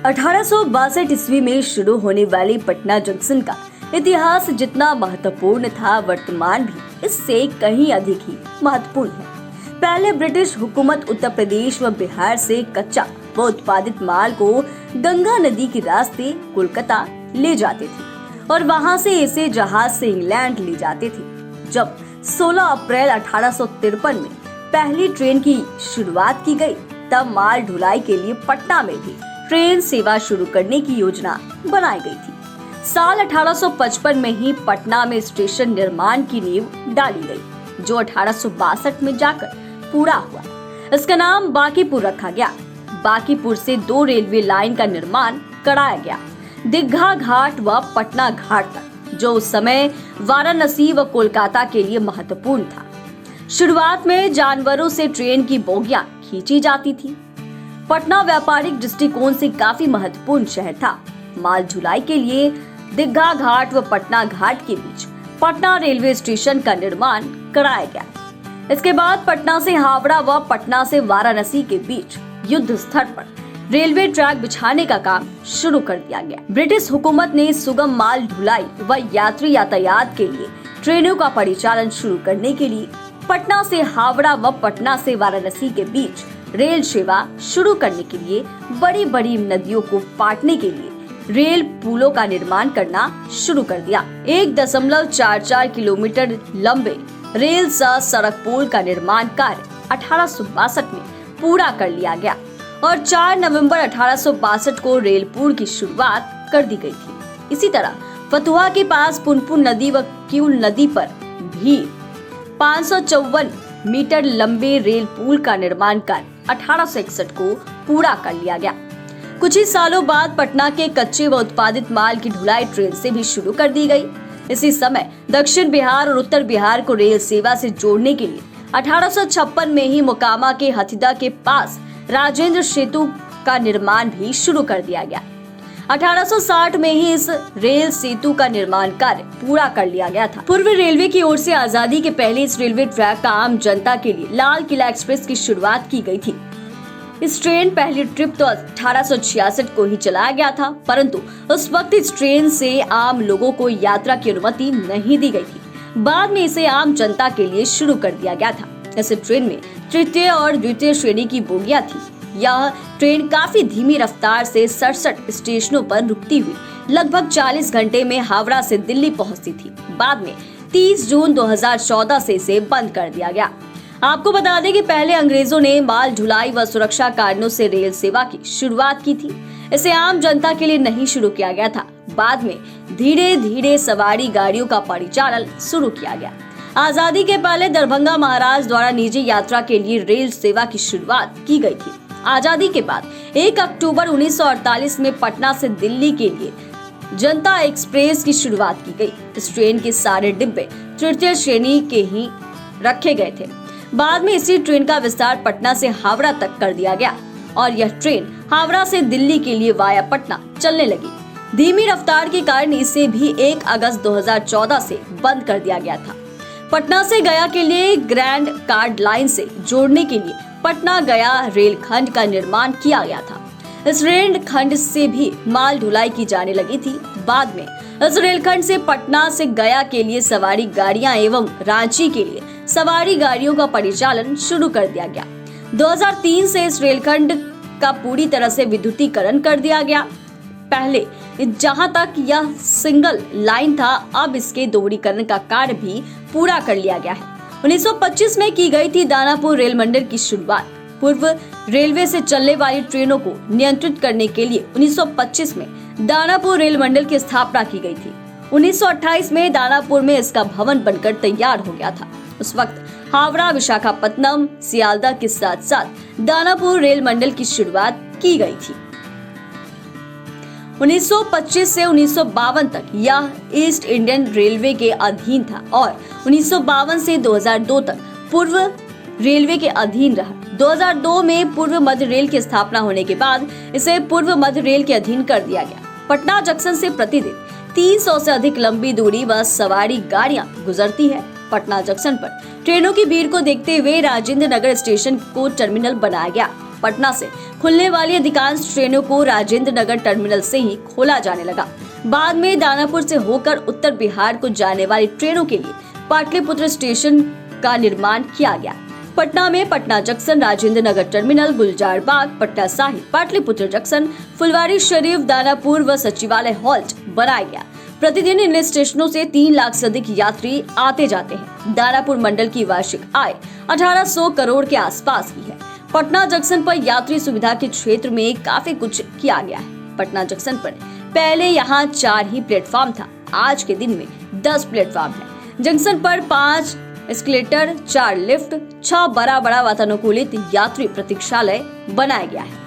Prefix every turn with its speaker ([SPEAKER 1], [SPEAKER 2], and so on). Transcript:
[SPEAKER 1] 1862 ईस्वी में शुरू होने वाली पटना जंक्शन का इतिहास जितना महत्वपूर्ण था, वर्तमान भी इससे कहीं अधिक ही महत्वपूर्ण है। पहले ब्रिटिश हुकूमत उत्तर प्रदेश व बिहार से कच्चा व उत्पादित माल को गंगा नदी के रास्ते कोलकाता ले जाते थे और वहां से इसे जहाज से इंग्लैंड ले जाते थे। जब 16 अप्रैल 1853 में पहली ट्रेन की शुरुआत की गई, तब माल ढुलाई के लिए पटना में भी ट्रेन सेवा शुरू करने की योजना बनाई गई थी। साल 1855 में ही पटना में स्टेशन निर्माण की नींव डाली गई, जो 1862 में जाकर पूरा हुआ। इसका नाम बांकीपुर रखा गया। बांकीपुर से 2 रेलवे लाइन का निर्माण कराया गया, दीघा घाट व पटना घाट तक, जो उस समय वाराणसी व कोलकाता के लिए महत्वपूर्ण था। शुरुआत में जानवरों से ट्रेन की बोगियां खींची जाती थी। पटना व्यापारिक दृष्टिकोण से काफी महत्वपूर्ण शहर था। माल ढुलाई के लिए दीघा घाट व पटना घाट के बीच पटना रेलवे स्टेशन का निर्माण कराया गया। इसके बाद पटना से हावड़ा व पटना से वाराणसी के बीच युद्ध स्तर पर रेलवे ट्रैक बिछाने का काम शुरू कर दिया गया। ब्रिटिश हुकूमत ने सुगम माल ढुलाई व यात्री यातायात के लिए ट्रेनों का परिचालन शुरू करने के लिए पटना से हावड़ा व पटना से वाराणसी के बीच रेल सेवा शुरू करने के लिए बड़ी बड़ी नदियों को पाटने के लिए रेल पुलों का निर्माण करना शुरू कर दिया। 1.44 किलोमीटर लंबे रेल सड़क पुल का निर्माण कार्य 1862 में पूरा कर लिया गया और 4 नवंबर 1862 को रेल पुल की शुरुआत कर दी गई थी। इसी तरह फतुहा के पास पुनपुन नदी व किउल नदी पर भी 554 मीटर लंबे रेल पुल का निर्माण कार्य 1861 को पूरा कर लिया गया। कुछ ही सालों बाद पटना के कच्चे व उत्पादित माल की ढुलाई ट्रेन से भी शुरू कर दी गई। इसी समय दक्षिण बिहार और उत्तर बिहार को रेल सेवा से जोड़ने के लिए 1856 में ही मोकामा के हथिदा के पास राजेंद्र सेतु का निर्माण भी शुरू कर दिया गया। 1860 में ही इस रेल सेतु का निर्माण कार्य पूरा कर लिया गया था। पूर्व रेलवे की ओर से आजादी के पहले इस रेलवे ट्रैक का आम जनता के लिए लाल किला एक्सप्रेस की शुरुआत की गई थी। इस ट्रेन पहली ट्रिप तो 1866 को ही चलाया गया था, परंतु उस वक्त इस ट्रेन से आम लोगों को यात्रा की अनुमति नहीं दी गई थी। बाद में इसे आम जनता के लिए शुरू कर दिया गया था। इस ट्रेन में तृतीय और द्वितीय श्रेणी की बोगियां थी। यह ट्रेन काफी धीमी रफ्तार से 67 स्टेशनों पर रुकती हुई लगभग 40 घंटे में हावड़ा से दिल्ली पहुंचती थी। बाद में 30 जून 2014 से इसे बंद कर दिया गया। आपको बता दें कि पहले अंग्रेजों ने माल ढुलाई व सुरक्षा कारणों से रेल सेवा की शुरुआत की थी। इसे आम जनता के लिए नहीं शुरू किया गया था। बाद में धीरे धीरे सवारी गाड़ियों का परिचालन शुरू किया गया। आजादी के पहले दरभंगा महाराज द्वारा निजी यात्रा के लिए रेल सेवा की शुरुआत की गई थी। आजादी के बाद 1 अक्टूबर 1948 में पटना से दिल्ली के लिए जनता एक्सप्रेस की शुरुआत की गई। इस ट्रेन के सारे डिब्बे तृतीय श्रेणी के ही रखे गए थे। बाद में इसी ट्रेन का विस्तार पटना से हावड़ा तक कर दिया गया और यह ट्रेन हावड़ा से दिल्ली के लिए वाया पटना चलने लगी। धीमी रफ्तार के कारण इसे भी 1 अगस्त 2014 से बंद कर दिया गया था। पटना से गया के लिए ग्रैंड कार्ड लाइन से जोड़ने के लिए पटना गया रेलखंड का निर्माण किया गया था। इस रेलखंड से भी माल ढुलाई की जाने लगी थी। बाद में इस रेलखंड से पटना से गया के लिए सवारी गाड़ियां एवं रांची के लिए सवारी गाड़ियों का परिचालन शुरू कर दिया गया। 2003 से इस रेलखंड का पूरी तरह से विद्युतीकरण कर दिया गया। पहले जहां तक यह सिंगल लाइन था, अब इसके दोहरीकरण का कार्य भी पूरा कर लिया गया है। 1925 में की गई थी दानापुर रेल मंडल की शुरुआत। पूर्व रेलवे से चलने वाली ट्रेनों को नियंत्रित करने के लिए 1925 में दानापुर रेल मंडल की स्थापना की गई थी। 1928 में दानापुर में इसका भवन बनकर तैयार हो गया था। उस वक्त हावड़ा, विशाखापत्तनम, सियालदह के साथ साथ दानापुर रेल मंडल की शुरुआत की गई थी। 1925 से 1952 तक यह ईस्ट इंडियन रेलवे के अधीन था और 1952 से 2002 तक पूर्व रेलवे के अधीन रहा। 2002 में पूर्व मध्य रेल की स्थापना होने के बाद इसे पूर्व मध्य रेल के अधीन कर दिया गया। पटना जंक्शन से प्रतिदिन 300 से अधिक लंबी दूरी व सवारी गाड़ियां गुजरती है। पटना जंक्शन पर ट्रेनों की भीड़ को देखते हुए राजेंद्र नगर स्टेशन को टर्मिनल बनाया गया। पटना से खुलने वाली अधिकांश ट्रेनों को राजेंद्र नगर टर्मिनल से ही खोला जाने लगा। बाद में दानापुर से होकर उत्तर बिहार को जाने वाली ट्रेनों के लिए पाटलिपुत्र स्टेशन का निर्माण किया गया। पटना में पटना जंक्शन, राजेंद्र नगर टर्मिनल, गुलजार बाग, पटना साहिब, पाटलिपुत्र जंक्शन, फुलवारी शरीफ, दानापुर व सचिवालय हॉल्ट बनाया गया। प्रतिदिन इन स्टेशनों से 3 लाख से अधिक यात्री आते जाते हैं। दानापुर मंडल की वार्षिक आय 1800 करोड़ के आसपास की है। पटना जंक्शन पर यात्री सुविधा के क्षेत्र में काफी कुछ किया गया है। पटना जंक्शन पर पहले यहाँ 4 ही प्लेटफॉर्म था, आज के दिन में 10 प्लेटफॉर्म है। जंक्शन पर 5 एस्केलेटर, 4 लिफ्ट, 6 बड़ा वातानुकूलित यात्री प्रतीक्षालय बनाया गया है।